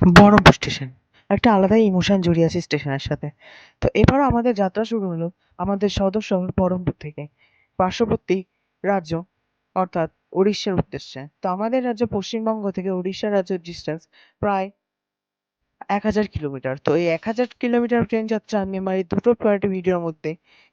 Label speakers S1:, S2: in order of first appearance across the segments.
S1: Baharampur station. একটা আলাদাই emotion জড়িয়ে আছে স্টেশনের সাথে। তো এবারও আমাদের যাত্রা শুরু হলো আমাদের সদর শহর বহরমপুর থেকে, পার্শ্ববর্তী রাজ্য অর্থাৎ উড়িষ্যার উদ্দেশ্যে। তো আমাদের রাজ্য পশ্চিমবঙ্গ থেকে উড়িষ্যা রাজ্যের ডিস্টেন্স প্রায় ১,০০০ কিলোমিটার। তো এই ১,০০০ কিলোমিটার ট্রেন যাত্রা আমি আমার এই দুটো পার্টে ভিডিওর মধ্যে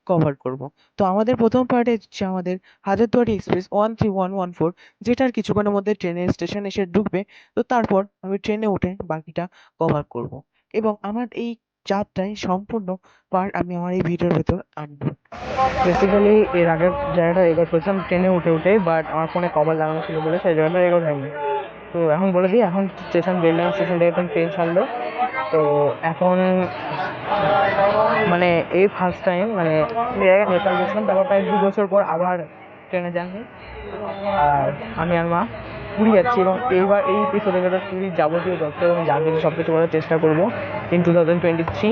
S1: কভার করব। তো আমাদের প্রথম পার্টে হচ্ছে আমাদের হাজারদুয়ারি এক্সপ্রেস 13114, যেটার কিছুক্ষণের মধ্যে ট্রেনের স্টেশন এসে ঢুকবে। তো তারপর আমি ট্রেনে উঠে বাকিটা কভার করব এবং আমার এই যাত্রায় সম্পূর্ণ পার্ট আমি আমার এই ভিডিওর ভেতর আনবো। বেসিক্যালি এর আগের জায়গাটা রেকর্ড করেছিলাম ট্রেনে উঠে উঠেই, বাট আমার ফোনে কভার লাগানো ছিল বলে সেই জায়গাটা রেকর্ড হয়নি। তো এখন বলে দিই, এখন স্টেশন বেলডাঙা স্টেশন থেকে এখন ট্রেন ছাড়লো। তো এখন মানে এই ফার্স্ট টাইম মানে নেপাল গেছিলাম, তারপর প্রায় 2 বছর পর আবার ট্রেনে জার্নি। আর আমি আর মা পুরী যাচ্ছি এবং এইবার এই এপিসোডে পুরীর যাবতীয় তথ্য এবং যা কিছু সব কিছু করার চেষ্টা করবো ইন 2023।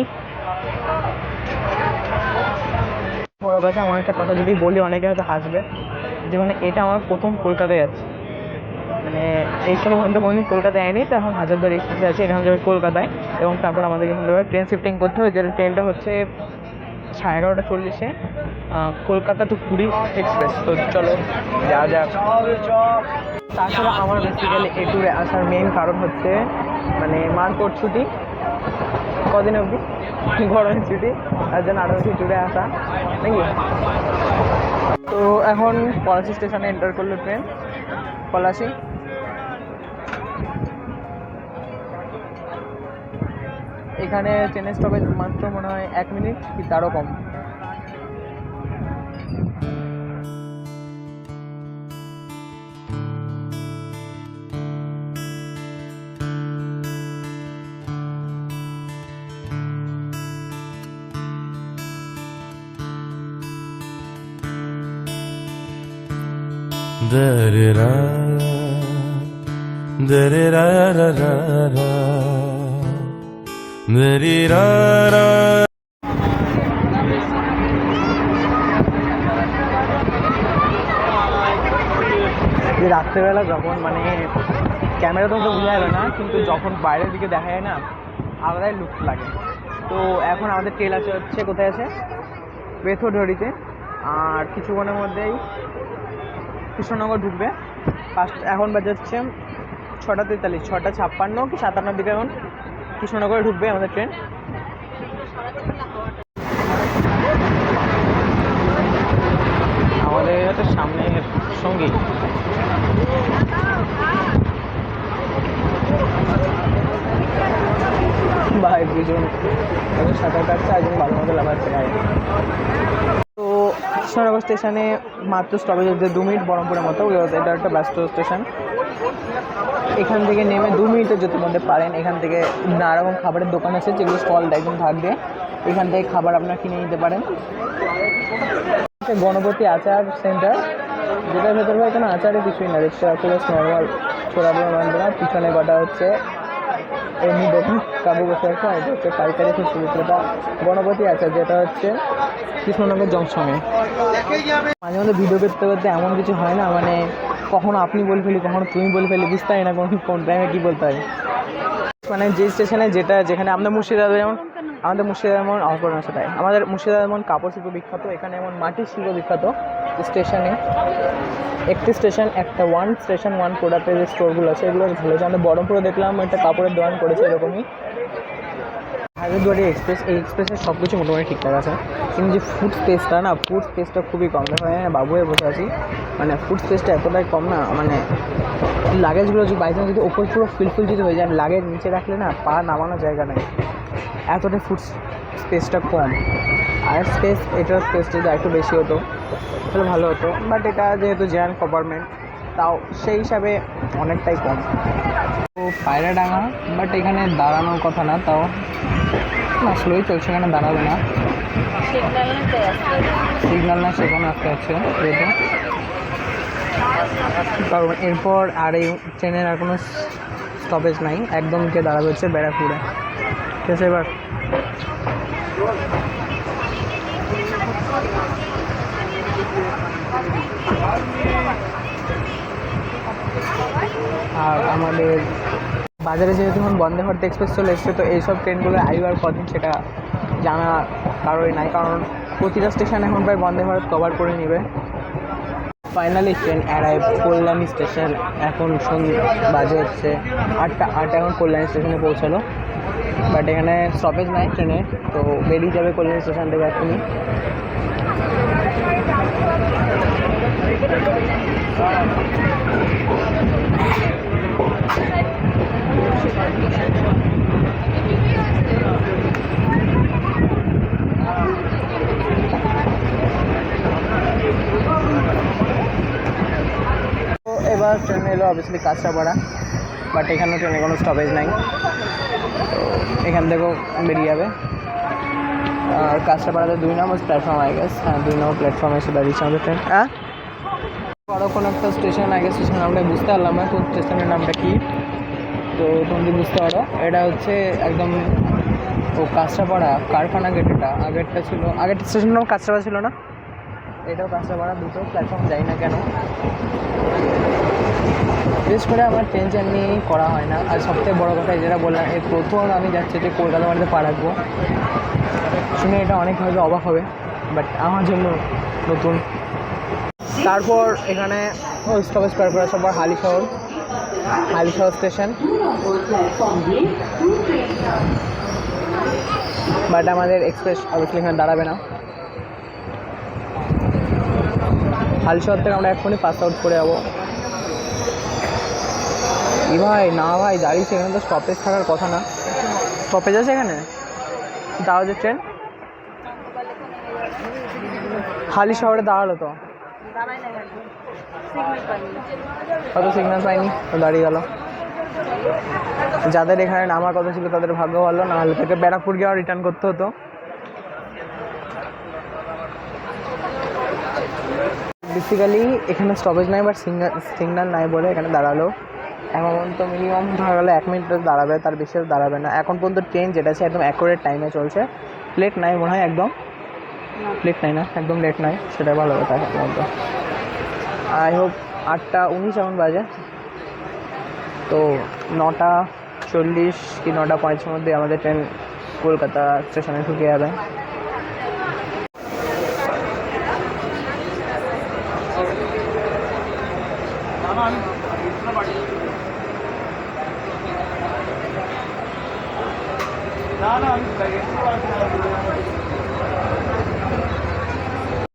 S1: বড় কথা, আমার একটা কথা যদি বলি অনেকে হয়তো হাসবে, যে মানে এটা আমার প্রথম কলকাতায় যাচ্ছে। মানে এই সময় পর্যন্ত কোনোদিন কলকাতায় যায়নি, তো এখন হাজারদুয়ারি এক্সপ্রেসে আছে, এখানে যাবে কলকাতায় এবং তারপর আমাদের এখান থেকে ট্রেন শিফটিং করতে হবে, যেটা ট্রেনটা হচ্ছে 11:30 কলকাতা টু পুরী এক্সপ্রেস। তো চলো যাওয়া যাক। তাছাড়া আমার বেসিক্যালি এই ট্যুরে আসার মেইন কারণ হচ্ছে মানে মারকোট ছুটি, কদিন অবধি গরমের ছুটি, তার জন্য আরও বেশি ট্যুরে আসা নাকি। তো এখন পলাশী স্টেশনে এন্টার করলো ট্রেন, পলাশী। এখানে ট্রেনের স্টপেজ মাত্র মনে হয় 1 মিনিট কি তারও কম।
S2: Da-da-da, da-da-da-da-da-da, da-di-da-da.
S1: রাত্রেবেলা যখন মানে ক্যামেরা তো বোঝা যাবে না, কিন্তু যখন বাইরের দিকে দেখা যায় না, আলাদাই লুক লাগে। তো এখন আমাদের ট্রেন আছে হচ্ছে কোথায় আছে, বেথরডুয়ারিতে। আর কিছুক্ষণের মধ্যেই কৃষ্ণনগর ঢুকবে। এখন বাজে হচ্ছে 6:43, 6:56 কি 57 দিকে এখন কৃষ্ণনগরে ঢুকবে আমাদের ট্রেন। আমাদের হচ্ছে সামনের সঙ্গী ভাই, দুজন একজন সাঁতার কাটছে, একজন ভালো মতো লাগাচ্ছে গাড়ি। তো কৃষ্ণনগর স্টেশনে মাত্র স্টপেজ হচ্ছে 2 মিনিট বহরমপুরের মতো। এটা একটা ব্যস্ত স্টেশন। এখান থেকে নেমে 2 মিনিটের যদি মধ্যে পারেন, এখান থেকে নানা রকম খাবারের দোকান আছে যেগুলো স্টল একদম থাকবে, এখান থেকে খাবার আপনারা কিনে নিতে পারেন। গণপতি আচার সেন্টার, যেটার ভেতরে ভাই কোনো আচারে কিছুই না, দেখতে আসলে নর্মাল ছোড়া বান্ধবরা। পিছনে কটা হচ্ছে এমনি দোকান কাবু বসে আছে, আর এটা হচ্ছে পাইকারি খুচরো বিক্রেতা গণপতি আচার, যেটা হচ্ছে কৃষ্ণনগর জংশনে। মাঝে মধ্যে ভিডিও করতে করতে এমন কিছু হয় না, মানে কখনো আপনি বলে ফেলি, কখনো তুমি বলে ফেলি, বুঝতে পারি না কোন টাইমে কী বলতে হয়। মানে যে স্টেশনে যেখানে আমাদের মুর্শিদাবাদে যেমন অপরণা, সেটাই আমাদের মুর্শিদাবাদ যেমন কাপড় শিল্প বিখ্যাত, এখানে যেমন মাটির শিল্প বিখ্যাত। স্টেশনে একটি স্টেশন একটা স্টেশন 1 প্রোডাক্টের যে স্টোরগুলো আছে এগুলো ভালো আছে। আমাদের বহরমপুরে দেখলাম একটা কাপড়ের দোকান করেছে এরকমই। হাজারদুয়ারি এক্সপ্রেস, এই এক্সপ্রেসের সব কিছু মোটামুটি ঠিকঠাক আছে, কিন্তু যে ফুড স্পেসটা খুবই কম। দেখো বাবু হয়ে বসে আছি, মানে ফুড স্পেসটা এতটাই কম না, মানে লাগেজগুলো যদি বাইচান্স যদি ওপর পুরো ফিলফিল যদি হয়ে যায়, লাগেজ নিচে রাখলে না পা নামানোর জায়গা নেই, এতটাই ফুড স্পেসটা কম। আর এটার স্পেস যদি একটু বেশি হতো তাহলে ভালো হতো, বাট এটা যেহেতু জেনারেল কম্পার্টমেন্ট, তাও সেই হিসাবে অনেকটাই কম। তো পায়রাডাঙ্গা, বাট এখানে দাঁড়ানোর কথা না, তাও না স্লোই চলছে, এখানে দাঁড়াবে না, সিগন্যাল না সেখানে আসতে হচ্ছে যেহেতু। কারণ এরপর আর এই ট্রেনের আর কোনো স্টপেজ নাই, একদম গিয়ে দাঁড়াবে হচ্ছে ব্যারাকপুরে। ঠিক আছে, এবার আর আমাদের বাজারে যেহেতু এখন বন্দে ভারত এক্সপ্রেস চলে এসছে, তো এইসব ট্রেনগুলো আয়ু আর কদিন সেটা জানা কারোরই নাই, কারণ প্রতিটা স্টেশন এখন প্রায় বন্দে ভারত কভার করে নেবে। Finally train arrive Kalyani station. এখন বাজে হচ্ছে 8টা 8 এখন কল্যাণী স্টেশনে পৌঁছালো, বাট এখানে স্টপেজ নাই ট্রেনে, তো বেরিয়ে যাবে কল্যাণী স্টেশন থেকে এখনই। তো এবার ট্রেন এলো অবভিয়াসলি কাঁচরাপাড়া, বাট এখানেও ট্রেনে কোনো স্টপেজ নাই, তো এখান থেকেও বেরিয়ে যাবে। আর কাঁচরাপাড়াতে 2 নম্বর প্ল্যাটফর্ম আই গেস, হ্যাঁ 2 নম্বর প্ল্যাটফর্মে এসে দাঁড়িয়েছে আমাদের ট্রেন। হ্যাঁ বড় কোনো একটা স্টেশন আগে স্টেশন নামটা বুঝতে পারলাম না, কোন স্টেশনের নামটা কী, তো তুমি বুঝতে পারো এটা হচ্ছে একদম কাঁচরাপাড়া কারখানা গেট। এটা আগেরটা ছিল, আগেরটা স্টেশনের নাম কাঁচরাপাড়া ছিল না, এটাও কাঁচরাপাড়া, দুটো প্ল্যাটফর্ম যাই না কেন। বিশেষ করে আমার ট্রেন জার্নি করা হয় না, আর সবথেকে বড়ো কথা যেটা বললাম, এই প্রথম আমি যাচ্ছি যে কলকাতা বাড়িতে পা রাখবো, শুনে এটা অনেকভাবে অবাক হবে, বাট আমার জন্য নতুন। তারপর এখানে স্টপেজ পার করা সবার হালিশহর স্টেশন, বাট আমাদের এক্সপ্রেস অবভিয়াসলি এখানে দাঁড়াবে না। হালিশহর থেকে আমরা এক্ষুনি পাস আউট করে যাবো। ভাই না ভাই দাঁড়িয়েছে এখানে, তো স্টপেজ থাকার কথা না। স্টপেজ আছে এখানে? দাঁড়াও যে ট্রেন হালিশহরে দাঁড়ালো, তো কত সিগন্যাল পাইনি, তো দাঁড়িয়ে গেল। যাদের এখানে নামার কথা ছিল তাদের ভাগ্য ভালো, না হলে থেকে ব্যারাকপুর গিয়ে রিটার্ন করতে হতো। বেসিক্যালি এখানে স্টপেজ নাই, বাট সিগন্যাল নাই বলে এখানে দাঁড়ালো। এখন তো মিনিমাম ধরা গেলে 1 মিনিট দাঁড়াবে, তার বেশি দাঁড়াবে না। এখন পর্যন্ত ট্রেন যেটা আছে একদম অ্যাকুরেট টাইমে চলছে, লেট নাই মনে হয়, একদম লেট নাই না, একদম লেট নাই, সেটা ভালো কথা। এখন পর্যন্ত আই হোপ 8টা 19 এখন বাজে, তো 9টা 40 কি 9টা 35 মধ্যে আমাদের ট্রেন কলকাতা স্টেশনে ঢুকে যাবে।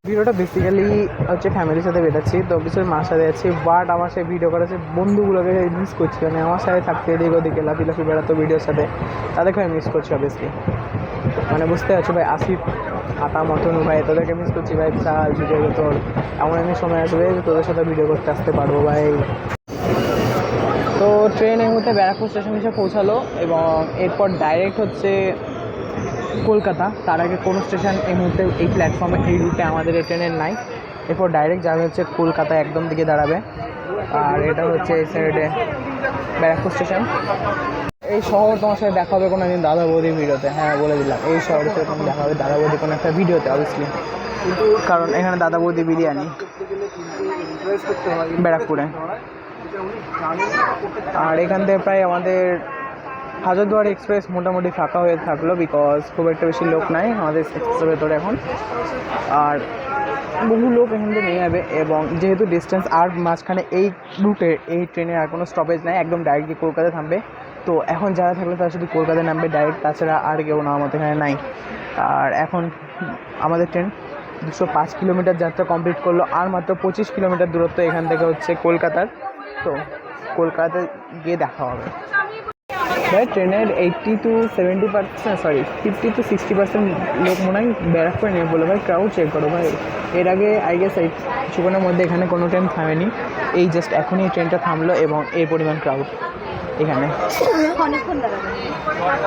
S1: ভিডিওটা বেসিক্যালি হচ্ছে ফ্যামিলির সাথে বেরোচ্ছি, তো কিছু মার সাথে যাচ্ছি, বাট আমার সাথে ভিডিও করেছে বন্ধুগুলোকে মিস করছি, মানে আমার সাথে থাকতে এদিক ওদিকে লাফি বেড়াতো ভিডিওর সাথে, তাদেরকে আমি মিস করছি অবভিয়াসলি। মানে বুঝতে পারছো ভাই, আসিফ আতা মতন ভাই, তোদেরকে মিস করছি ভাই, বিশাল ভিডিও, তোর এমন এমনি সময় আসবে যে তোদের সাথে ভিডিও করতে আসতে পারবো ভাই। তো ট্রেন এই মুহূর্তে ব্যারাকপুর স্টেশন এসে পৌঁছালো, এবং এরপর ডাইরেক্ট হচ্ছে কলকাতা। তার আগে কোনো স্টেশন এই মুহূর্তে এই প্ল্যাটফর্মে এই রুটে আমাদের এই ট্রেনের নাই। এরপর ডাইরেক্ট যাবে হচ্ছে কলকাতা, একদম দিকে দাঁড়াবে। আর এটা হচ্ছে এই সাইডে ব্যারাকপুর স্টেশন। এই শহর তোমার সাথে দেখা হবে কোনো একদিন দাদা বৌদির ভিডিওতে, হ্যাঁ বলে দিলাম, এই শহরের সাথে তোমার দেখা হবে দাদা বৌদি কোনো একটা ভিডিওতে অবভিয়াসলি, কারণ এখানে দাদা বৌদি বিরিয়ানি ব্যারাকপুরে। আর এখান থেকে প্রায় আমাদের হাজারদুয়ারি এক্সপ্রেস মোটামুটি ফাঁকা হয়ে থাকলো, বিকজ খুব একটা বেশি লোক নাই আমাদের এক্সপ্রেসের ভেতরে এখন, আর বহু লোক এখান থেকে নিয়ে যাবে। এবং যেহেতু ডিস্টেন্স আর মাঝখানে এই রুটে এই ট্রেনে আর কোনো স্টপেজ নাই, একদম ডাইরেক্টলি কলকাতায় থামবে, তো এখন যারা থাকলে তারা শুধু কলকাতায় নামবে ডাইরেক্ট, তাছাড়া আর কেউ নামার মতো এখানে নাই। আর এখন আমাদের ট্রেন 205 কিলোমিটার যাত্রা কমপ্লিট করলো, আর মাত্র 25 কিলোমিটার দূরত্ব এখান থেকে হচ্ছে কলকাতার, তো কলকাতায় গিয়ে দেখা হবে। ভাই ট্রেনের 80 to 70%, সরি 50 to 60% লোক মনে হয় ব্যারাকপুরে নিয়ে বলে। ভাই ক্রাউড চেক করো ভাই, এর আগে আই গেস এই কিছুক্ষণের মধ্যে এখানে কোনো ট্রেন থামেনি, এই জাস্ট এখনই এই ট্রেনটা থামলো, এবং এই পরিমাণ ক্রাউড এখানে।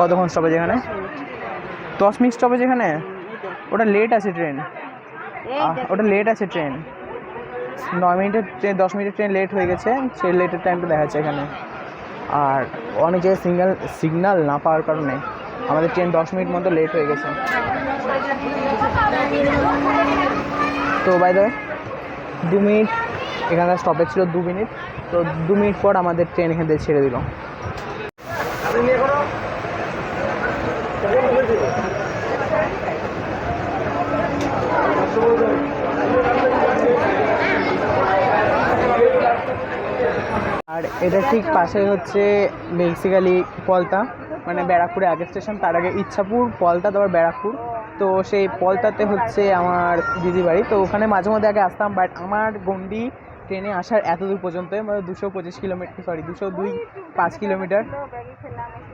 S1: কতক্ষণ স্টপেজ এখানে? 10 মিনিট স্টপেজ এখানে। ওটা লেট আছে ট্রেন, ওটা লেট আছে ট্রেন, 9 মিনিটের ট্রেন, 10 মিনিটের ট্রেন লেট হয়ে গেছে, সেই লেটের টাইমটা দেখা যাচ্ছে এখানে। আর অনেক জায়গায় সিগন্যাল না পাওয়ার কারণে আমাদের ট্রেন 10 মিনিট মতো লেট হয়ে গেছে। তো বাই দ্য ওয়ে 2 মিনিট এখানকার স্টপেজ ছিল, 2 মিনিট, তো 2 মিনিট পর আমাদের ট্রেন এখান থেকে ছেড়ে দিল। আর এটা ঠিক পাশে হচ্ছে বেসিক্যালি পলতা, মানে ব্যারাকপুরে আগে স্টেশন, তার আগে ইচ্ছাপুর, পলতা, তারপর ব্যারাকপুর। তো সেই পলতাতে হচ্ছে আমার দিদি বাড়ি, তো ওখানে মাঝে মধ্যে আগে আসতাম। বাট আমার গন্ডি ট্রেনে আসার এত দূর পর্যন্ত, মানে 225 কিলোমিটার, সরি 205 কিলোমিটার,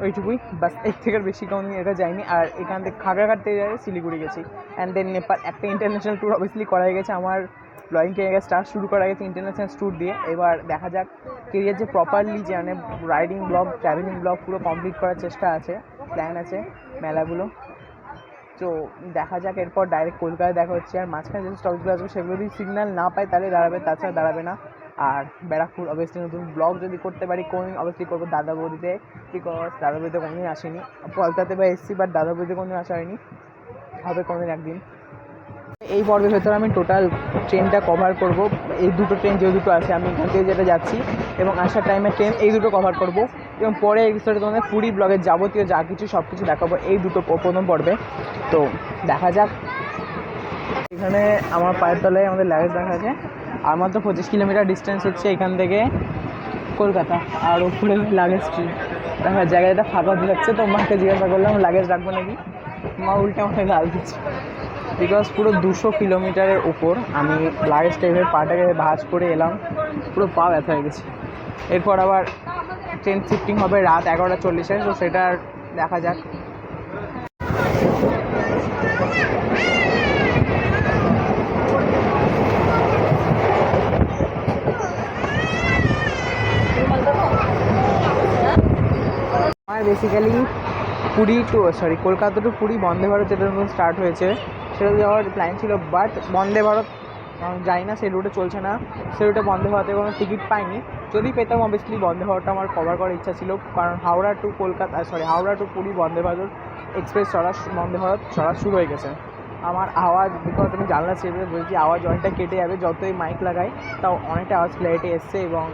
S1: ওইটুকুই বাস। এর থেকে বেশি কোনোদিন এটা যায়নি। আর এখান থেকে খাগড়াঘাট থেকে যাই শিলিগুড়ি গেছি, অ্যান্ড দেন নেপাল। একটা ইন্টারন্যাশনাল ট্যুর অবভিয়াসলি করা হয়ে গেছে আমার, ব্লগিং ক্যারিয়ার স্টার্ট শুরু করা গেছে ইন্টারন্যাশনাল ট্যুর দিয়ে। এবার দেখা যাক কেরিয়ার যে প্রপারলি, যে মানে রাইডিং ব্লগ, ট্রাভেলিং ব্লগ পুরো কমপ্লিট করার চেষ্টা আছে, প্ল্যান আছে মেলাগুলো। তো দেখা যাক, এরপর ডাইরেক্ট কলকাতায় দেখা হচ্ছে। আর মাঝখানে যে স্টপগুলো আসবে সেগুলো যদি সিগন্যাল না পায় তাহলে দাঁড়াবে, তাছাড়া দাঁড়াবে না। আর ব্যারাকপুর অবভিয়াসলি নতুন ব্লগ যদি করতে পারি কোনোদিন অবভিয়াসলি করবো দাদা বৌদিতে, বিকজ দাদা বৌদিতে কোনোদিন আসেনি। পলতাতে বা এসছি, বাট দাদা বৌদিতে কোনোদিন আসা হয়নি, হবে কোনোদিন একদিন। এই পর্বের ভেতরে আমি টোটাল ট্রেনটা কভার করব। এই দুটো ট্রেন যে দুটো আছে, আমি এখান থেকে যেটা যাচ্ছি এবং আসার টাইমে ট্রেন, এই দুটো কভার করব। এবং পরে এপিসোডে তোমাদের পুরী ব্লগের যাবতীয় যা কিছু সব কিছু দেখাবো এই দুটো প্রথম পর্বে। তো দেখা যাক। এখানে আমার পায়ের তলায় আমাদের লাগেজ রাখা আছে। আর মাত্র 25 কিলোমিটার ডিস্টেন্স হচ্ছে এখান থেকে কলকাতা। আর ওপরে লাগেজ রাখার জায়গাটা ফাঁকা যাচ্ছে। তো মাকে জিজ্ঞাসা করলাম লাগেজ রাখবো নাকি, মা উল্টে আমাকে গাল দিচ্ছে। বিকজ পুরো 200 কিলোমিটারের উপর আমি লাগেজ টাইপের পাটাকে ভাঁজ করে এলাম, পুরো পা ব্যথা হয়ে গেছে। এরপর আবার ট্রেন শিফটিং হবে রাত 11:40-এ, তো সেটা দেখা যাক। আমার বেসিক্যালি কলকাতা টু পুরী বন্দে ভারত যেটা নতুন স্টার্ট হয়েছে সেটা যাওয়ার প্ল্যান ছিল, বাট বন্দে ভারত যাই না, সেই রুটে চলছে না। সেই রুটে বন্দে ভারতের কোনো টিকিট পাইনি। যদি পেতাম অবভিয়াসলি বন্দে ভারতটা আমার কভার করার ইচ্ছা ছিল, কারণ হাওড়া টু পুরী বন্দে ভারত এক্সপ্রেস বন্দে ভারত চড়া শুরু হয়ে গেছে। আমার আওয়াজ, বিকজ আমি জানলা চেপে বলছি, আওয়াজ অনেকটা কেটে যাবে যতই মাইক লাগাই, তাও অনেকটা আওয়াজ ক্ল্যারিটি এসছে এবং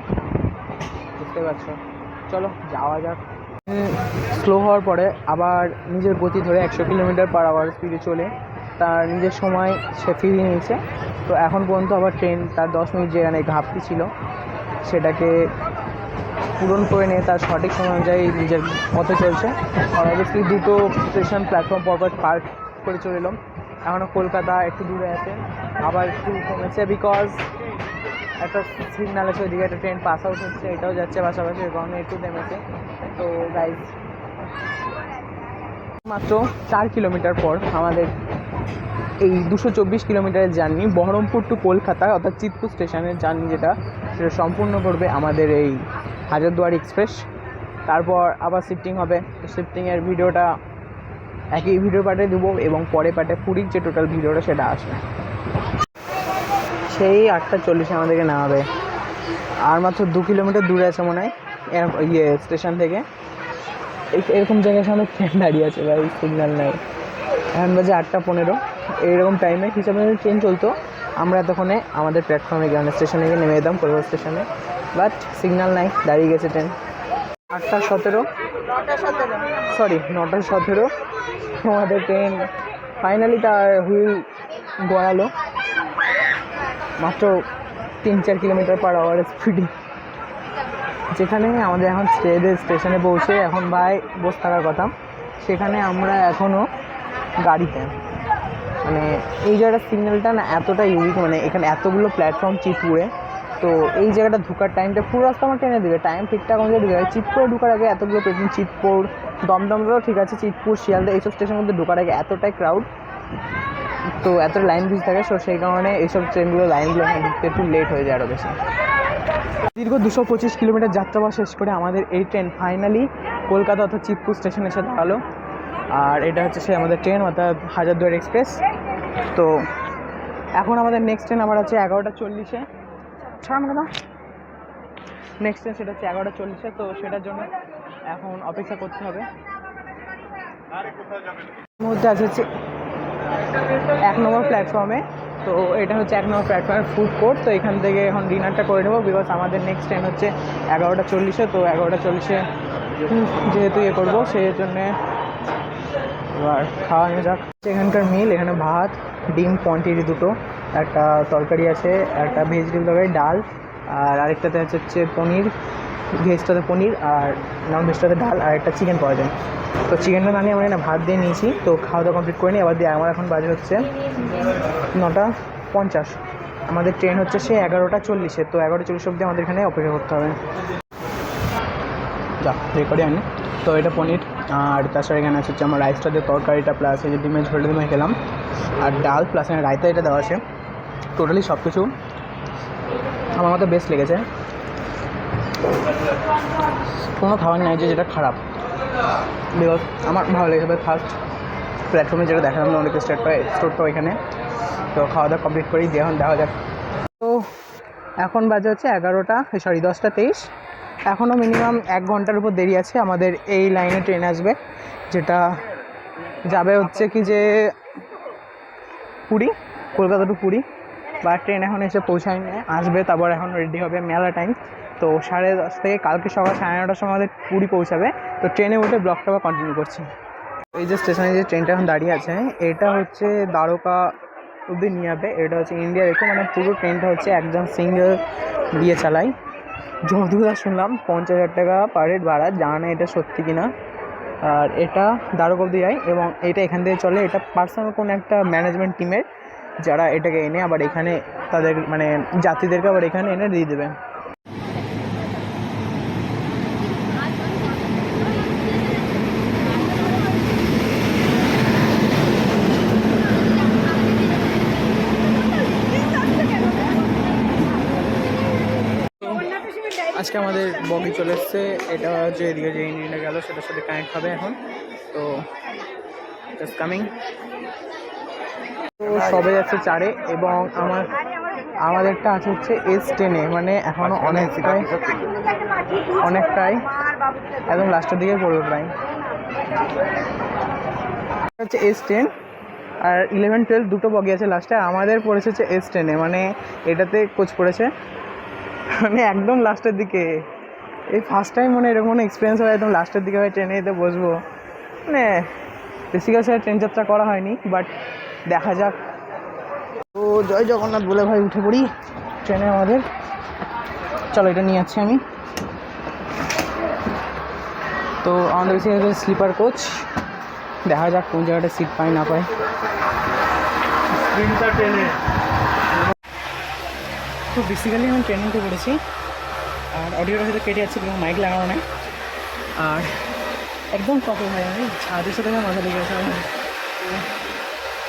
S1: বুঝতে পারছো। চলো যাওয়া যাক। স্লো হওয়ার পরে আবার নিজের গতি ধরে 100 কিলোমিটার/আওয়ার স্পিডে চলে তার নিজের সময় সে ফিরিয়ে নিয়েছে। তো এখন পর্যন্ত আবার ট্রেন তার 10 মিনিট যেখানে ঘাপটি ছিল সেটাকে পূরণ করে নিয়ে তার সঠিক সময় অনুযায়ী নিজের পথে চলছে। আর অবভিয়াসলি দুটো স্টেশন প্ল্যাটফর্ম পরপর পার করে চলে এলাম। এখনও কলকাতা একটু দূরে আছে, আবার একটু কমেছে বিকজ একটা সিগনাল আছে, ওইদিকে একটা ট্রেন পাস আউট হচ্ছে, এটাও যাচ্ছে পাশাপাশি, এই কারণে একটু থেমেছে। তো গাইজ মাত্র 4 কিলোমিটার পর আমাদের এই 224 কিলোমিটারের জার্নি বহরমপুর টু কলকাতা, অর্থাৎ চিতপুর স্টেশনের জার্নি যেটা, সেটা সম্পূর্ণ করবে আমাদের এই হাজারদুয়ারি এক্সপ্রেস। তারপর আবার শিফটিং হবে। শিফটিংয়ের ভিডিওটা একই ভিডিও পার্টে দেবো এবং পরে পার্টে পুরীর যে টোটাল ভিডিওটা সেটা আসবে। সেই 8:40 আমাদেরকে নামাবে। আর মাত্র 2 কিলোমিটার দূরে আছে মনে হয় স্টেশন থেকে। এরকম জায়গায় সামনে ট্রেন দাঁড়িয়ে আছে ভাই, সিগন্যাল নেই। এখন বাজে 8:15। এইরকম টাইমে হিসাবে ট্রেন চলতো, আমরা এতক্ষণে আমাদের প্ল্যাটফর্মে গিয়ে স্টেশনে গিয়ে নেমে যেতাম কলকাতা স্টেশনে, বাট সিগন্যাল নাই, দাঁড়িয়ে গেছে ট্রেন। 9:17 আমাদের ট্রেন ফাইনালি তার হুইল গড়ালো মাত্র 3-4 কিলোমিটার/আওয়ার স্পিডে। যেখানে আমাদের এখন স্টেশনে পৌঁছে এখন ভাই বসে থাকার কথা, সেখানে আমরা এখনও গাড়িতে। মানে এই জায়গাটার সিগন্যালটা না এতটা ইউনিক, মানে এখানে এতগুলো প্ল্যাটফর্ম চিতপুরে, তো এই জায়গাটা ঢোকার টাইমটা পুরো রাস্তা আমার ট্রেনে দেবে, টাইম ঠিকঠাক অনুযায়ী দেবে। চিতপুরে ঢোকার আগে এতগুলো ট্রেন, চিতপুর দমদমটাও ঠিক আছে, চিতপুর শিয়ালদা এইসব স্টেশনের মধ্যে ঢোকার আগে এতটাই ক্রাউড, তো এত লাইন ভিজ থাকে, সো সেই কারণে এইসব ট্রেনগুলো লাইনগুলো ঢুকতে একটু লেট হয়ে যায় আরও বেশি। দীর্ঘ 225 কিলোমিটার যাত্রাপথ শেষ করে আমাদের এই ট্রেন ফাইনালি কলকাতা অর্থাৎ চিতপুর স্টেশনে এসে দাঁড়ালো। আর এটা হচ্ছে সে আমাদের ট্রেন অর্থাৎ হাজারদুয়ারি এক্সপ্রেস। তো এখন আমাদের নেক্সট ট্রেন আবার আছে 11:40-এ। নেক্সট ট্রেন সেটা হচ্ছে 11:40-এ, তো সেটার জন্য এখন অপেক্ষা করতে হবে। মধ্যে আছে হচ্ছে 1 নম্বর প্ল্যাটফর্মে। তো এটা হচ্ছে 1 নম্বর প্ল্যাটফর্মের ফুড কোর্ট। তো এখান থেকে এখন ডিনারটা করে নেবো, বিকজ আমাদের নেক্সট ট্রেন হচ্ছে 11:40-এ। তো 11:40-এ যেহেতু করবো সেই জন্যে এবার খাওয়া নিয়ে যাক। এখানকার মিল, এখানে ভাত, ডিম কোয়ান্টিটি দুটো, একটা তরকারি আছে, একটা ভেজিটেবল তরকারি, ডাল, আর আরেকটাতে হচ্ছে পনির, ভেজটাতে পনির আর নন ভেজটাতে ডাল আর একটা চিকেন পাওয়া যায়। তো চিকেনটা না নিয়ে আমরা না ভাত দিয়ে নিয়েছি, তো খাওয়া দাওয়া কমপ্লিট করে নিই। আবার দিয়ে আমার এখন বাজে হচ্ছে 9:50। আমাদের ট্রেন হচ্ছে সে 11:40-এ, তো 11:40 অবধি আমাদের এখানে অপেক্ষা করতে হবে। যা রেকর্ডে আনি। তো এটা পনির আর তাছাড়া এখানে আছে হচ্ছে আমার রাইসটা দিয়ে তরকারিটা, প্লাস এই যে ডিমের ঝোল ডিমে খেলাম, আর ডাল প্লাস এখানে রায়তা এটা দেওয়া আছে। টোটালি সব কিছু আমার মতো বেস্ট লেগেছে। কোনো খাবার নাই যেটা খারাপ, বিকজ আমার ভালো লেগেছে। ফার্স্ট প্ল্যাটফর্মে যেটা দেখালাম অনেক স্টোরটা এখানে। তো খাওয়া দাওয়া কমপ্লিট করেই দিয়ে এখন দেখা যাক। তো এখন বাজে হচ্ছে 10:23। এখনও মিনিমাম 1 ঘন্টার উপর দেরি আছে। আমাদের এই লাইনে ট্রেন আসবে যেটা যাবে হচ্ছে কি যে পুরী, কলকাতা টু পুরী। বা ট্রেন এখন এসে পৌঁছায়নি, আসবে, তারপর এখন রেডি হবে, মেলা টাইম। তো 10:30 থেকে কালকে সকাল 9:30টার সময় আমাদের পুরী পৌঁছাবে। তো ট্রেনে উঠে ব্লগটা আবার কন্টিনিউ করছি। এই যে স্টেশনে যে ট্রেনটা এখন দাঁড়িয়ে আছে, এটা হচ্ছে দ্বারকা অবধি নিয়ে যাবে। এটা হচ্ছে ইন্ডিয়া রেখো, মানে পুরো ট্রেনটা হচ্ছে একজন সিঙ্গেল দিয়ে চালায়। যতদূর শুনলাম 50,000 টাকা পার হেড ভাড়া, জানা না এটা সত্যি কিনা। আর এটা দ্বারকা অবধি যায় এবং এটা এখান থেকে চলে। এটা পার্সোনাল কোনো একটা ম্যানেজমেন্ট টিমের, যারা এটাকে এনে আবার এখানে তাদের মানে যাত্রীদেরকে আবার এখানে এনে দিয়ে দেবে। আজকে আমাদের বগি চলে এসছে, এটা যে এদিকে যে ইঞ্জিনটা গেল সেটার সাথে কানেক্ট হবে এখন। তো জাস্ট কামিং। তো সবে যাচ্ছে 4-এ এবং আমাদেরটা আছে হচ্ছে S10-এ, মানে এখনও অনেকটাই একদম লাস্টের দিকে পড়বে প্রায়। হচ্ছে S10 আর 11-12 দুটো বগি আছে লাস্টে। আমাদের পড়েছে হচ্ছে S10-এ, মানে এটাতে কোচ পড়েছে মানে একদম লাস্টের দিকে। এই ফার্স্ট টাইম মানে এরকম কোনো এক্সপিরিয়েন্স হয় একদম লাস্টের দিকে হয় ট্রেনে এতে বসবো। মানে বেসিক্যালি ট্রেন যাত্রা করা হয়নি, বাট দেখা যাক। তো জয় জগন্নাথ বলে ভাই উঠে পড়ি ট্রেনে আমাদের। চলো এটা নিয়ে যাচ্ছি আমি। তো আমাদের বেশি স্লিপার কোচ, দেখা যাক কোন জায়গাটা সিট পাই না পাই। ট্রেনে তো বেসিক্যালি আমি ট্রেনে উঠে পড়েছি, আর অডিওটা হয়তো কেটে যাচ্ছে এবং মাইক লাগানো নেই। আর একদম টপে ভাই আমি ছাদের সাথে আমার মাথা লেগে গেছে। তো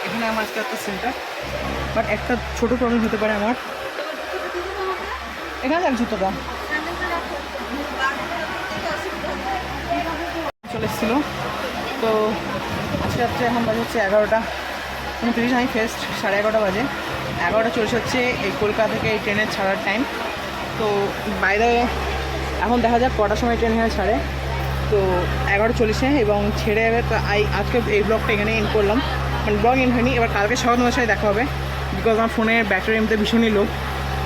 S1: এখানে আমার আজকে একটা সেন্টার, বাট একটা ছোটো প্রবলেম হতে পারে আমার। এখানে এক জুতোটা চলে এসেছিলো। তো আজকে রাত্রে এখন বাজে হচ্ছে 11:29, আমি ফেস্ট 11:30 বাজে। 11:40 হচ্ছে এই কলকাতা থেকে এই ট্রেনের ছাড়ার টাইম। তো বাইরে এখন দেখা যাক কটার সময় ট্রেন এখানে ছাড়ে। তো 11:40-এ এবং ছেড়ে যাবে। তো আজকে এই ব্লগটা এখানে এন্ড করলাম, মানে ব্লগ এন্ড হয়নি। এবার কালকে সকাল 9টার সাথে দেখা হবে, বিকজ আমার ফোনের ব্যাটারি এমনিতে ভীষণই লো।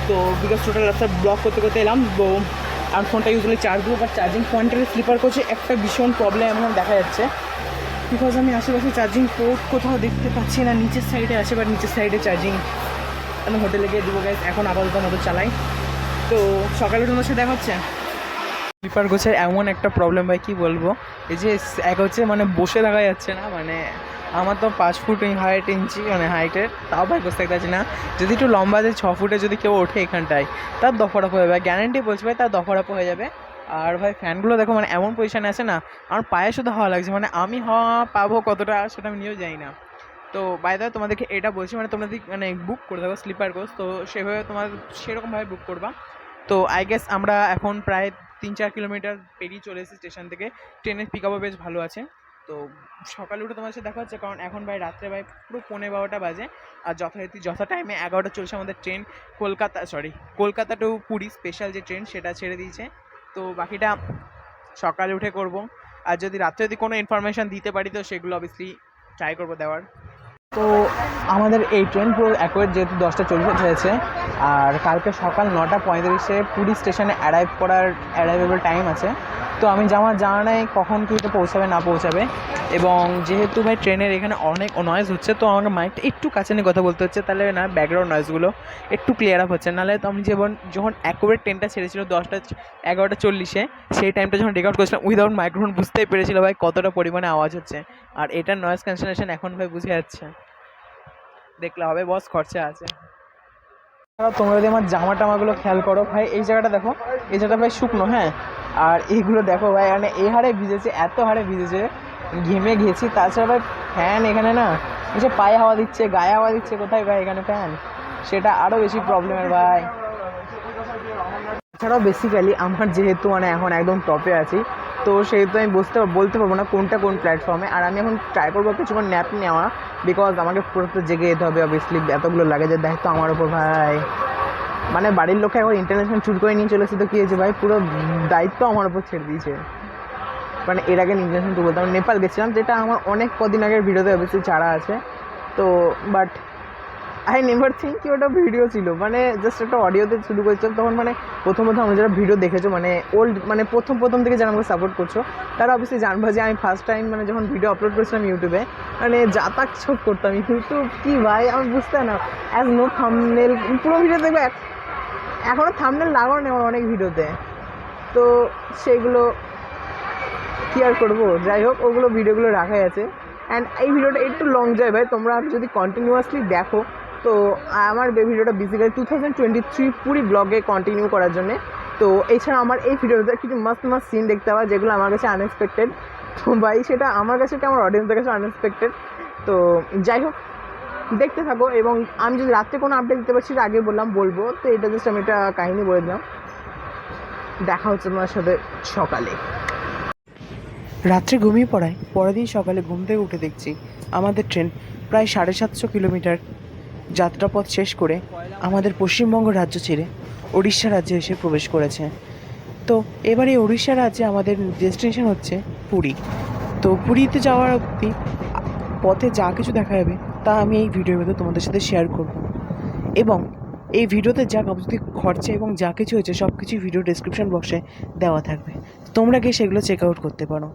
S1: তো বিকজ টোটাল রাস্তা ব্লগ করতে করতে এলাম। তো আমার ফোনটা ইউজুয়ালি চার্জ দেবো, বাট চার্জিং পয়েন্টের স্লিপার করছে একটা ভীষণ প্রবলেম এখন দেখা যাচ্ছে, বিকজ আমি আশেপাশে চার্জিং পোর্ট কোথাও দেখতে পাচ্ছি না। নিচের সাইডে আছে, বাট নিচের সাইডে চার্জিং আমি হোটেলে গিয়ে দেবো গাইজ। এখন আপাতত মতো চালাই। তো সকালে তোমার সাথে দেখা হচ্ছে। স্লিপার কোচের এমন একটা প্রবলেম ভাই কী বলবো, এই যে এক হচ্ছে মানে বসে থাকা যাচ্ছে না। মানে আমার তো 5 ফুট হাইট ইঞ্চি মানে হাইটের, তাও ভাই বসে থাকতে পারছি না। যদি একটু লম্বা যে 6 ফুটে যদি কেউ ওঠে এখানটায়, তার দফারফ হয়ে যাবে, গ্যারান্টি বলছি ভাই, তার দফারফ হয়ে যাবে। আর ভাই ফ্যানগুলো দেখো মানে এমন পজিশানে আছে না, আমার পায়ে শুধু হাওয়া লাগছে। মানে আমি হাওয়া পাবো কতটা সেটা আমি নিয়েও যাই না। তো বাইরে তোমাদেরকে এটা বলছি, মানে তোমরা যদি মানে বুক করে দেবো স্লিপার কোচ, তো সেভাবে তোমার সেরকমভাবে বুক করবা। তো আই গেস আমরা এখন প্রায় 3-4 কিলোমিটার পেরিয়ে চলে এসেছি স্টেশন থেকে। ট্রেনের পিক আপও বেশ ভালো আছে। তো সকালে উঠে তোমার সাথে দেখা হচ্ছে, কারণ এখন ভাই রাত্রে ভাই পুরো 11:15 বাজে। আর যথা টাইমে 11:40 আমাদের train Kolkata to Puri special যে ট্রেন সেটা ছেড়ে দিয়েছে। তো বাকিটা সকালে উঠে করব। আর যদি রাত্রে যদি কোনো ইনফরমেশান দিতে পারি তো সেগুলো অবভিয়াসলি ট্রাই করবো দেওয়ার। তো আমাদের এই ট্রেন পুরো অ্যাকুরেট যেহেতু 10:40 হয়েছে, আর কালকে সকাল 9:35-এ পুরী স্টেশনে অ্যারাইভেবল টাইম আছে। তো আমি আমার জানা নেই কখন কি এটা পৌঁছাবে না পৌঁছাবে। এবং যেহেতু ভাই ট্রেনের এখানে অনেক নয়েজ হচ্ছে, তো আমাকে মাইকটা একটু কাছে নিয়ে কথা বলতে হচ্ছে, তাহলে না ব্যাকগ্রাউন্ড নয়েজগুলো একটু ক্লিয়ার আপ হচ্ছে। নাহলে তো আমি যখন একেবারে ট্রেনটা ছেড়েছিল 11:40 সেই টাইমটা যখন রেকর্ড করেছিলাম উইদাউট মাইক্রোফোন, বুঝতেই পেরেছিল ভাই কতটা পরিমাণে আওয়াজ হচ্ছে। আর এটার নয়েজ ক্যান্সেলেশন এখন ভাই বুঝে যাচ্ছে, দেখলে হবে বস, খরচা আছে। তোমরা যদি আমার জামা টামাগুলো খেয়াল করো ভাই, এই জায়গাটা দেখো, এই জায়গাটা ভাই শুকনো, হ্যাঁ, আর এইগুলো দেখো ভাই, মানে এই হারে ভিজেছে, এত হারে ভিজেছে, ঘেমে গেছি। তাছাড়া ভাই ফ্যান এখানে না এসে পায়ে হাওয়া দিচ্ছে, গায়ে হাওয়া দিচ্ছে, কোথায় ভাই এখানে ফ্যান, সেটা আরও বেশি প্রবলেমের ভাই। এছাড়াও বেসিক্যালি আমার যেহেতু মানে এখন একদম টপে আছি, তো সেহেতু আমি বলতে পারবো না কোনটা কোন প্ল্যাটফর্মে। আর আমি এখন ট্রাই করবো কিছুক্ষণ ন্যাপ নেওয়া, বিকজ আমাকে পুরো তো জেগে যেতে হবে অবভিয়াসলি, এতগুলো লাগেজের দায়িত্ব আমার ওপর ভাই। মানে বাড়ির লোককে এখন ইন্টারন্যাশনাল চুর করে নিয়ে চলেছে, তো কী হয়েছে ভাই, পুরো দায়িত্ব আমার ওপর ছেড়ে দিয়েছে। মানে এর আগে ইন্টারন্যাশনাল ট্যুর বলতাম নেপাল গেছিলাম, যেটা আমার অনেক কদিন আগের ভিডিওতে অবশ্যই ছাড়া আছে। তো বাট আই নেভার থিঙ্ক কি ওটা ভিডিও ছিল, মানে জাস্ট একটা অডিওতে শুরু করেছিলাম। তখন মানে প্রথমত আমরা যারা ভিডিও দেখেছো, মানে ওল্ড, মানে প্রথম থেকে যারা আমাকে সাপোর্ট করছো, তারা অবশ্যই জানবো যে আমি ফার্স্ট টাইম মানে যখন ভিডিও আপলোড করেছিলাম ইউটিউবে, মানে যাতাক সব করতাম। ইউটিউব কি ভাই আমি বুঝতে না, অ্যাজ নো থাম্বনেল, পুরো ভিডিও দেখবো, এখনও থাম্বনেল লাগানো নেই আমার অনেক ভিডিওতে, তো সেইগুলো কী আর করবো। যাই হোক, ওগুলো ভিডিওগুলো রাখাই আছে। অ্যান্ড এই ভিডিওটা একটু লং যায় ভাই, তোমরা যদি কন্টিনিউয়াসলি দেখো, তো আমার ভিডিওটা বেসিক্যালি 2023 পুরি ব্লগে কন্টিনিউ করার জন্যে। তো এছাড়া আমার এই ভিডিওতে কিছু মাস্ট সিন দেখতে পাওয়া, যেগুলো আমার কাছে আনএক্সপেক্টেড। তো ভাই সেটা আমার কাছে, আমার অডিয়েন্সের কাছে আনএক্সপেক্টেড। তো যাই হোক, দেখতে থাকো। এবং আমি যদি রাত্রে কোনো আপডেট দিতে পারছি, সেটা আগে বলবো। তো এটা জাস্ট আমি একটা কাহিনী বলে দিলাম। দেখা হচ্ছে তোমার সাথে সকালে। রাত্রে ঘুমিয়ে পড়ায় পরের দিন সকালে ঘুম থেকে উঠে দেখছি আমাদের ট্রেন প্রায় 750 কিলোমিটার যাত্রাপথ শেষ করে আমাদের পশ্চিমবঙ্গ রাজ্য ছেড়ে উড়িষ্যা রাজ্যে এসে প্রবেশ করেছে। তো এবারে উড়িষ্যা রাজ্যে আমাদের ডেস্টিনেশন হচ্ছে পুরী। তো পুরীতে যাওয়ার অবধি পথে যা কিছু দেখা যাবে তা আমি এই ভিডিওর মধ্যে তোমাদের সাথে শেয়ার করব। এবং এই ভিডিওতে যা অবধি খরচা এবং যা কিছু হয়েছে সব কিছু ভিডিও ডেসক্রিপশন বক্সে দেওয়া থাকবে, তোমরা গিয়ে সেগুলো চেক আউট করতে পারো।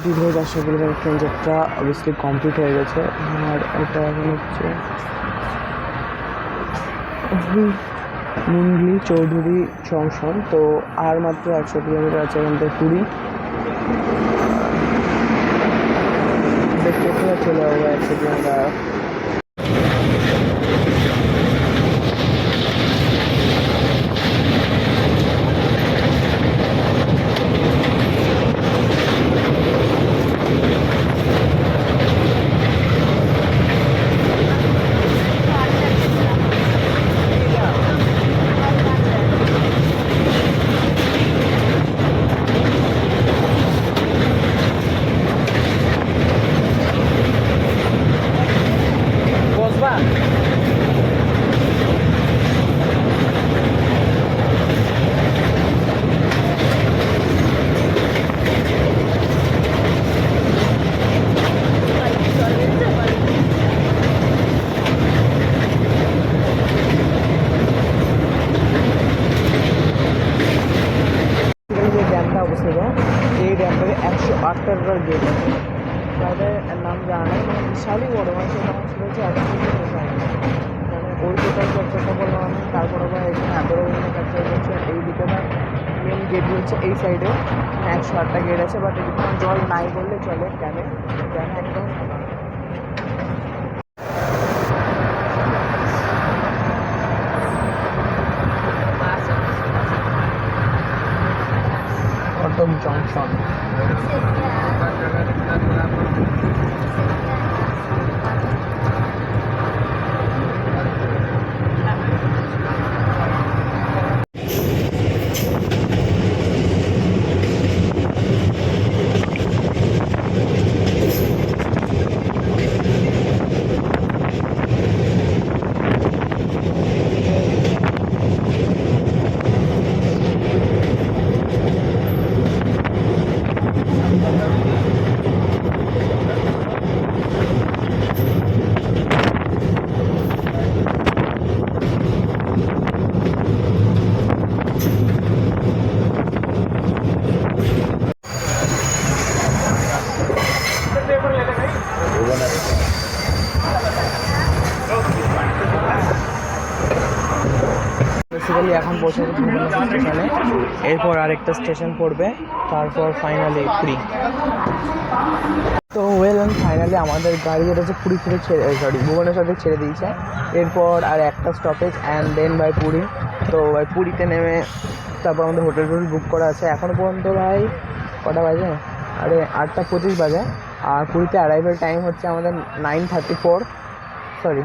S1: দীর্ঘ 400 কিলোমিটার ট্রেন যাত্রা অবভিয়াসলি কমপ্লিট হয়ে গেছে। আর এটা এখন হচ্ছে মুঙ্গলি চৌধুরী জংশন। তো আর মাত্র 100 কিলোমিটার আছে এখান থেকে পুরী। দেখতে চলে যাবো 100 কিলোমিটার। অবস্থিত। এই ড্যামটাতে 108টার গেট আছে, তাদের নাম জানা নেই, মানে বিশালই বড়, মানে সেটা আমার শুনেছি এখন কিন্তু শেষ হয় না, মানে ওই টোটাল ক্যাপচারটা করলাম আমি। তারপরে আবার এখানে 11 ক্যাপচার করছে। এই দিকে ভাই মেন গেট হচ্ছে এই সাইডে, 108টা গেট আছে, বাট এখানে জল নাই বললে চলে। ড্যামে ড্যামে একদম কটক জংশন। বেসিক্যালি এখন পৌঁছে গেছি স্টেশনে, এরপর আরেকটা স্টেশন পড়বে, তারপর ফাইনালি পুরী। তো ওয়েল অ্যান্ড ফাইনালি আমাদের গাড়ি যেটা হচ্ছে পুরী থেকে ভুবনেশ্বর থেকে ছেড়ে দিয়েছে। এরপর আর একটা stoppage and then by Puri. তো ভাই পুরীতে নেমে তারপর আমাদের হোটেল বুক করা আছে। এখনও পর্যন্ত ভাই কটা বাজে, আরে 8টা 25 বাজে। আর পুরীতে অ্যারাইভেল টাইম হচ্ছে আমাদের 9:34, সরি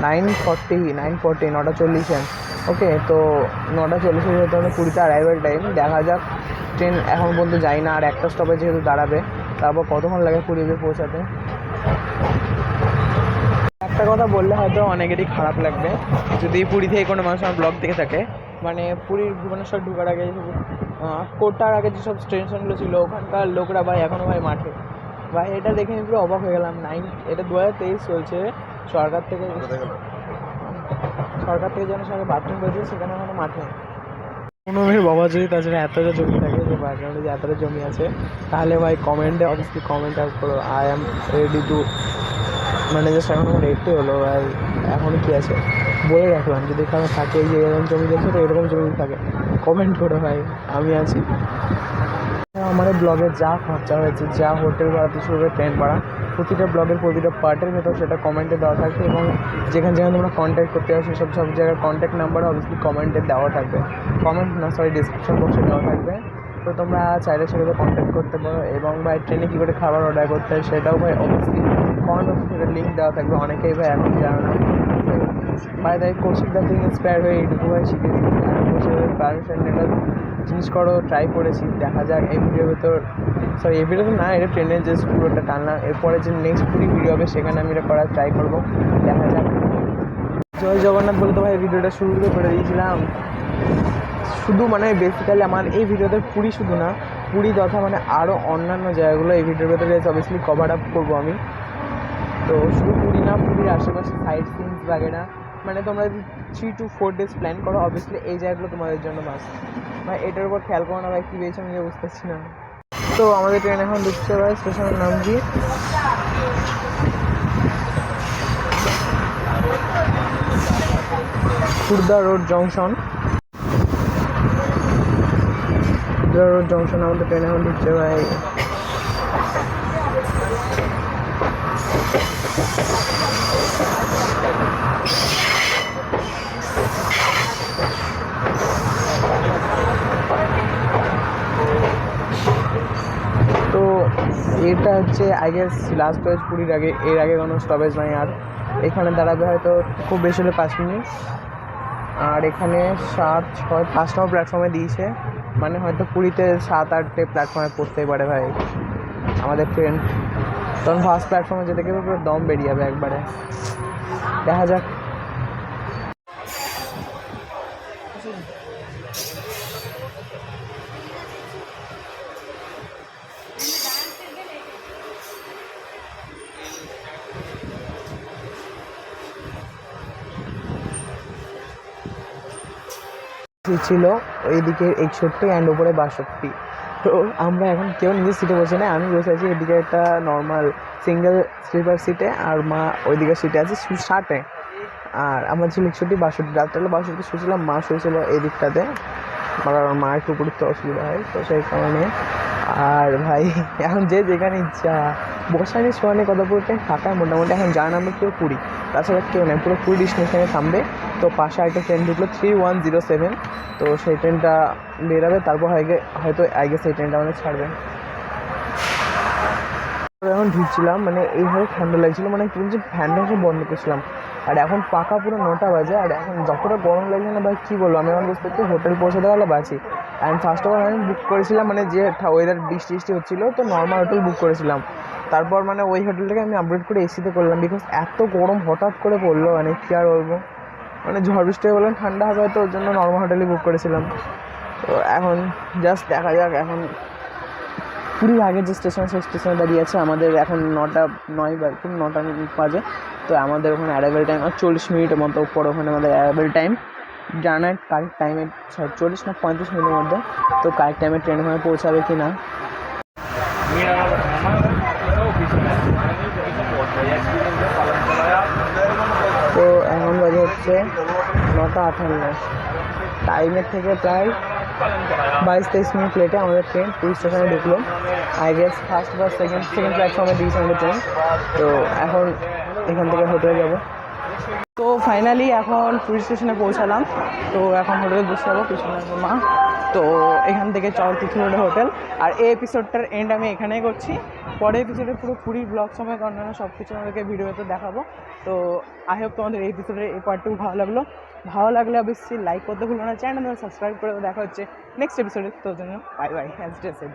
S1: 9:40, 9:40 ওকে। তো 9:40 যেহেতু আমাদের পুরীতে অ্যারাইভেল টাইম, দেখা যাক ট্রেন এখন পর্যন্ত যাই না, আর একটা স্টপেজ যেহেতু দাঁড়াবে, তারপর কতক্ষণ লাগে পুরীতে পৌঁছাতে। একটা কথা বললে হয়তো অনেকেরই খারাপ লাগবে, যদি পুরী থেকে কোনো মানুষ আমার ব্লগ থেকে থাকে, মানে পুরীর ভুবনেশ্বর ঢোকার আগে কোটার আগে যেসব স্টেশনগুলো ছিল ওখানকার লোকরা ভাই এখনও ভাই মাঠে। ভাই এটা দেখে আমি পুরো অবাক হয়ে গেলাম। এটা 2023 চলছে, সরকার থেকে যেন সবাই বাথরুম করেছে, সেখানে এখনো মাঠে কোনো মেয়ের বাবা যদি তাছাড়া এতটা জমি থাকে, যে ব্যাকগ্রাউন্ডে যে এতটা জমি আছে, তাহলে ভাই কমেন্টে অবশ্যই কমেন্ট আউট করো। আই অ্যাম রেডি টু, মানে জাস্ট এখন আমার রেডি হলো ভাই, এখন কি আছে বলে রাখলাম, যদি কারো থাকে এই যে এরকম জমি দেখছে, তো এরকম জমি থাকে কমেন্ট করো ভাই, আমি আছি। আমার ব্লগে যা খরচা হয়েছে, যা হোটেল ভাড়া থেকে শুরু করে ট্রেন ভাড়া, প্রতিটা ব্লগের প্রতিটা পার্টের ভেতর সেটা কমেন্টে দেওয়া থাকবে, এবং যেখানে যেখানে তোমরা কন্ট্যাক্ট করতে আসো সব জায়গার কন্ট্যাক্ট নাম্বার অবভিয়াসলি কমেন্টে দেওয়া থাকবে, ডিসক্রিপশন বক্সে দেওয়া থাকবে। তো তোমরা চাইলে সেগুলো কন্ট্যাক্ট করতে পারো। এবং ভাই ট্রেনে কী করে খাবার অর্ডার করতে হয় সেটাও ভাই অবভিয়াসলি কমেন্ট বক্সে সেটা লিঙ্ক দেওয়া থাকবে, অনেকেই ভাই এখন জানো না। ভাই তাই কৌশিকদার থেকে ইন্সপায়ার হয়ে এইটুকু ভাই শিখেছি, পারমিশন এটা জিনিস করো, ট্রাই করেছি, দেখা যাক এই ভিডিওর ভেতর, এই ভিডিওতে না, এটা ট্রেনের যে পুরোটা টানলাম, এরপরে যে নেক্সট পুরী ভিডিও হবে সেখানে আমি এটা করার ট্রাই করবো, দেখা যাক। জয় জগন্নাথ বলে তো ভাই ভিডিওটা শুরু করে দিয়েছিলাম। শুধু মানে বেসিক্যালি আমার এই ভিডিওতে পুরী শুধু না, পুরী তথা মানে আরও অন্যান্য জায়গাগুলো এই ভিডিওর ভেতরে অবভিয়াসলি কভার আপ করবো আমি। তো শুধু পুরী না, পুরীর আশেপাশে সাইট সিনস বাগেরা, মানে তোমরা যদি 3 to 4 days প্ল্যান করো, অবভিয়াসলি এই জায়গাগুলো তোমাদের জন্য মাস্ট। ভাই এটার উপর খেয়াল করো না ভাই, কী পেয়েছে আমি বুঝতে পারছি না। তো আমাদের ট্রেন এখন ঢুকছে ভাই, স্টেশনের নাম কি, খুর্দা রোড জংশন। আমাদের ট্রেন এখন ঢুকছে ভাই। তো এটা হচ্ছে আই গেস লাস্ট স্টপেজ পুরীর আগে, এর আগে কোনো স্টপেজ নাই আর। এখানে দাঁড়াবে হয়তো খুব বেশি হলে 5 মিনিট, আর এখানে 7, 6, 5 নম্বর প্ল্যাটফর্মে দিয়েছে, মানে হয়তো পুরীতে 7-8টে প্ল্যাটফর্মে পড়তেই পারে ভাই আমাদের ট্রেন, তখন ফার্স্ট প্ল্যাটফর্মে যেতে গেলে পুরো দম বেরিয়ে যাবে একবারে, দেখা যাক। ছিল ওইদিকে 61 অ্যান্ড উপরে 62। তো আমরা এখন কেউ নিজের সিটে বসে না, আমি বসে আছি এদিকে একটা নর্মাল সিঙ্গেল স্লিপার সিটে, আর মা ওইদিকে সিটে আছে 60-এ। আর আমার ছিল 61-62, রাত্রেবেলা 62 শুয়েছিলাম, মা শুয়েছিল এই দিকটাতে, কারণ মা একটু পড়তে অসুবিধা হয় তো সেই কারণে। আর ভাই এখন যে যেখানে ইচ্ছা বসানি শোয়ানি কথা বলতে ফাঁকা মোটামুটি। এখন যার নামে কেউ পুরী, তাছাড়া কেউ নেই, পুরো পুরী স্টেশনে থামবে। তো পাশে একটা ট্রেন ঢুকলো 3107, তো সেই ট্রেনটা বেরাবে, তারপর হয়তো আই গেস এই ট্রেনটা আমাদের ছাড়বে। এখন ঢুকছিলাম, মানে এইভাবে ঠান্ডা লাগছিলো, মানে কি বলছি ফ্যানটা সব বন্ধ করছিলাম। আর এখন পাকা পুরো 9টা বাজে, আর এখন যতটা গরম লাগছে না ভাই কী বলবো। আমি এখন বুঝতে পারছি হোটেল পৌঁছাতে গেলে বাঁচি। অ্যান্ড ফার্স্ট অফ অল আমি বুক করেছিলাম, মানে যে ওয়েদার বৃষ্টি হচ্ছিলো, তো নর্মাল হোটেল বুক করেছিলাম। তারপর মানে ওই হোটেলটাকে আমি আপডেট করে এসিতে করলাম, বিকজ এত গরম হঠাৎ করে পড়লো, মানে কী আর বলবো, মানে ঝড় বৃষ্টি হয়ে বললাম ঠান্ডা হবে, তো ওর জন্য নর্মাল হোটেলই বুক করেছিলাম। তো এখন জাস্ট দেখা যাক। এখন পুরীর আগে যে স্টেশন, সেই স্টেশনে দাঁড়িয়ে আছে। আমাদের এখন 9টা 9 বাজে, তো আমাদের ওখানে অ্যারাইভেল টাইম আর 40 মিনিটের মতো পরে ওখানে আমাদের অ্যারাইভেল টাইম। জানার কারেক্ট টাইমে 40 না 35 মিনিটের মধ্যে, তো কারেক্ট টাইমে ট্রেন ওখানে পৌঁছাবে কি না। তো এখন বাজে হচ্ছে 9:58, টাইমের থেকে প্রায় 22-23 মিনিট লেটে আমাদের ট্রেন পুরী স্টেশনে ঢুকলো। আই গেস ফার্স্ট বা সেকেন্ড প্ল্যাটফর্মে দিয়েছে আমাদের ট্রেন। তো এখন এখান থেকে হোটেলে যাব। তো ফাইনালি এখন পুরী স্টেশনে পৌঁছালাম, তো এখন হোটেলে বসে যাবো, পিছনে মা। তো এখান থেকে চরতীর্থ রোডে হোটেল। আর এই এপিসোডটার এন্ড আমি এখানেই করছি। পরের এপিসোডে পুরো পুরীর ব্লগ সময় অন্যান্য সব কিছু আমাদেরকে ভিডিওতে দেখাবো। তো আই হোপ তোমাদের এই এপিসোডের এই পার্টটুকু ভালো লাগলে অবশ্যই লাইক করতে ভুলো না, চ্যানেল সাবস্ক্রাইব করে দেখা হচ্ছে নেক্সট এপিসোডে। তোর জন্য বাই বাই, হ্যাজ ডে সেড।